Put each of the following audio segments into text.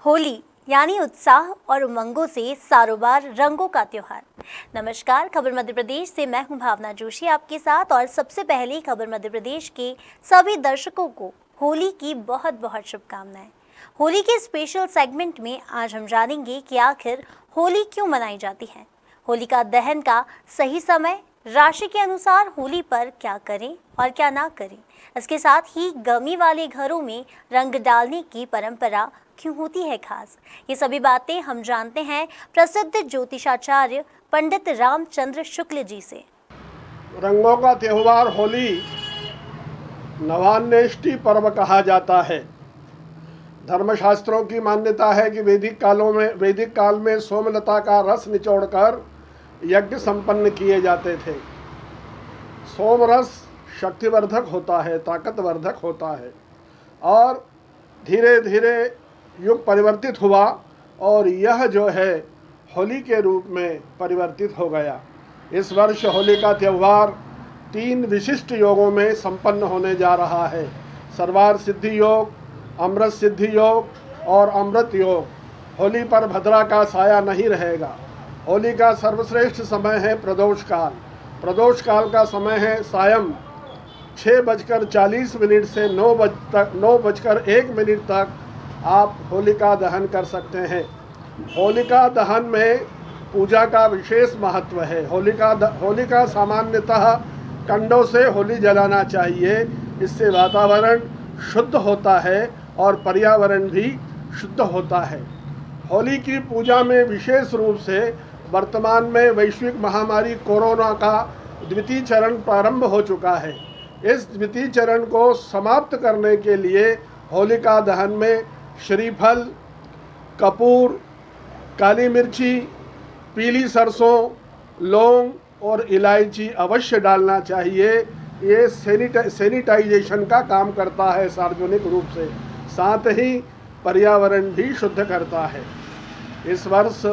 होली यानी उत्साह और उमंगों से सारोबार रंगों का त्योहार। नमस्कार, खबर मध्य प्रदेश से मैं हूं भावना जोशी आपके साथ। और सबसे पहले खबर मध्य प्रदेश के सभी दर्शकों को होली की बहुत बहुत शुभकामनाएं। होली के स्पेशल सेगमेंट में आज हम जानेंगे कि आखिर होली क्यों मनाई जाती है, होलिका दहन का सही समय, राशि के अनुसार होली पर क्या करें और क्या ना करें। इसके साथ ही गमी वाले घरों में रंग डालने की परंपरा क्यों होती है खास, ये सभी बातें हम जानते हैं प्रसिद्ध ज्योतिषाचार्य पंडित रामचंद्र शुक्ल जी से। रंगों का त्योहार होली नवान्वेष्टि पर्व कहा जाता है। धर्मशास्त्रों की मान्यता है कि वैदिक काल में सोमलता का रस निचोड़कर यज्ञ संपन्न किए जाते थे। सोम रस शक्तिवर्धक होता है, ताकतवर्धक होता है और धीरे धीरे युग परिवर्तित हुआ और यह जो है होली के रूप में परिवर्तित हो गया। इस वर्ष होली का त्यौहार 3 विशिष्ट योगों में संपन्न होने जा रहा है। सर्वार्थ सिद्धि योग, अमृत सिद्धि योग और अमृत योग। होली पर भद्रा का साया नहीं रहेगा। होली का सर्वश्रेष्ठ समय है प्रदोष काल। प्रदोष काल का समय है सायं 6:40 से 9:01 तक आप होलिका दहन कर सकते हैं। होलिका दहन में पूजा का विशेष महत्व है। होलिका सामान्यतः कंडों से होली जलाना चाहिए। इससे वातावरण शुद्ध होता है और पर्यावरण भी शुद्ध होता है। होली की पूजा में विशेष रूप से वर्तमान में वैश्विक महामारी कोरोना का द्वितीय चरण प्रारंभ हो चुका है। इस द्वितीय चरण को समाप्त करने के लिए होलिका दहन में श्रीफल, कपूर, काली मिर्ची, पीली सरसों, लौंग और इलायची अवश्य डालना चाहिए। ये सैनिटाइजेशन का काम करता है सार्वजनिक रूप से, साथ ही पर्यावरण भी शुद्ध करता है। इस वर्ष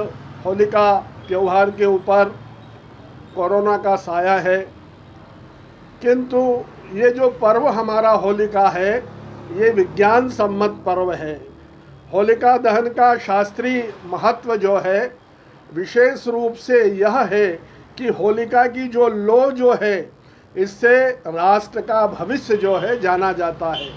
होलिका त्यौहार के ऊपर कोरोना का साया है, किंतु ये जो पर्व हमारा होलिका है ये विज्ञान सम्मत पर्व है। होलिका दहन का शास्त्रीय महत्व जो है विशेष रूप से यह है कि होलिका की जो लौ जो है इससे राष्ट्र का भविष्य जो है जाना जाता है।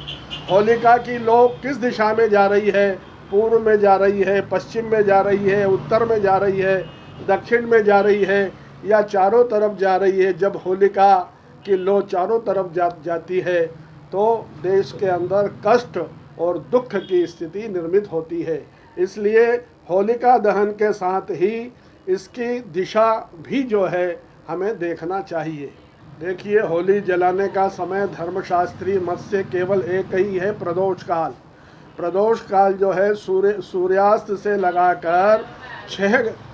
होलिका की लौ किस दिशा में जा रही है, पूर्व में जा रही है, पश्चिम में जा रही है, उत्तर में जा रही है, दक्षिण में जा रही है या चारों तरफ जा रही है। जब होलिका की लौ चारों तरफ जाती है तो देश के अंदर कष्ट और दुख की स्थिति निर्मित होती है। इसलिए होलिका दहन के साथ ही इसकी दिशा भी जो है हमें देखना चाहिए। देखिए, होली जलाने का समय धर्मशास्त्रीय मत से केवल एक ही है, प्रदोष काल। प्रदोष काल जो है सूर्यास्त से लगाकर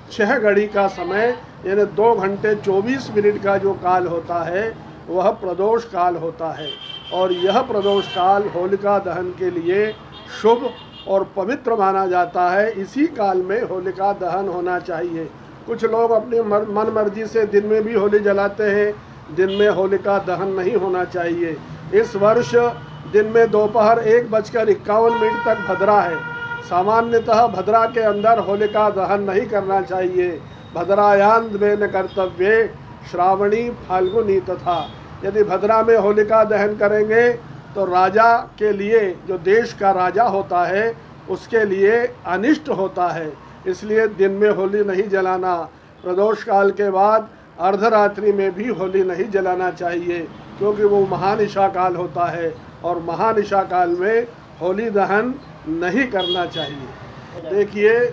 6 घड़ी का समय यानी 2 घंटे 24 मिनट का जो काल होता है वह प्रदोष काल होता है। और यह प्रदोष काल होलिका दहन के लिए शुभ और पवित्र माना जाता है। इसी काल में होलिका दहन होना चाहिए। कुछ लोग अपनी मन मर्जी से दिन में भी होली जलाते हैं, दिन में होलिका दहन नहीं होना चाहिए। इस वर्ष दिन में दोपहर 1:51 तक भद्रा है। सामान्यतः भद्रा के अंदर होलिका दहन नहीं करना चाहिए। भद्रायान द्वेन कर्तव्ये श्रावणी फाल्गुनी तथा। यदि भद्रा में होलिका दहन करेंगे तो राजा के लिए, जो देश का राजा होता है, उसके लिए अनिष्ट होता है। इसलिए दिन में होली नहीं जलाना। प्रदोष काल के बाद अर्धरात्रि में भी होली नहीं जलाना चाहिए, क्योंकि वो महानिशा काल होता है और महानिशा काल में होली दहन नहीं करना चाहिए। देखिए,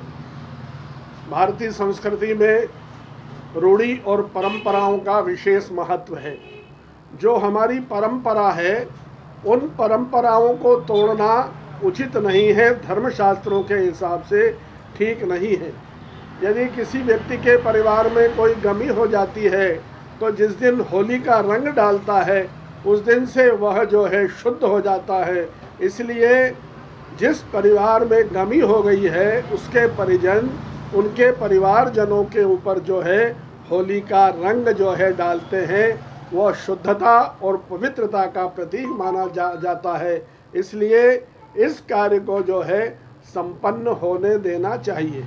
भारतीय संस्कृति में रूढ़ी और परंपराओं का विशेष महत्व है। जो हमारी परंपरा है उन परंपराओं को तोड़ना उचित नहीं है, धर्मशास्त्रों के हिसाब से ठीक नहीं है। यदि किसी व्यक्ति के परिवार में कोई गमी हो जाती है तो जिस दिन होली का रंग डालता है उस दिन से वह जो है शुद्ध हो जाता है। इसलिए जिस परिवार में गमी हो गई है उसके परिजन उनके परिवारजनों के ऊपर जो है होली का रंग जो है डालते हैं, वह शुद्धता और पवित्रता का प्रतीक माना जाता है। इसलिए इस कार्य को जो है संपन्न होने देना चाहिए।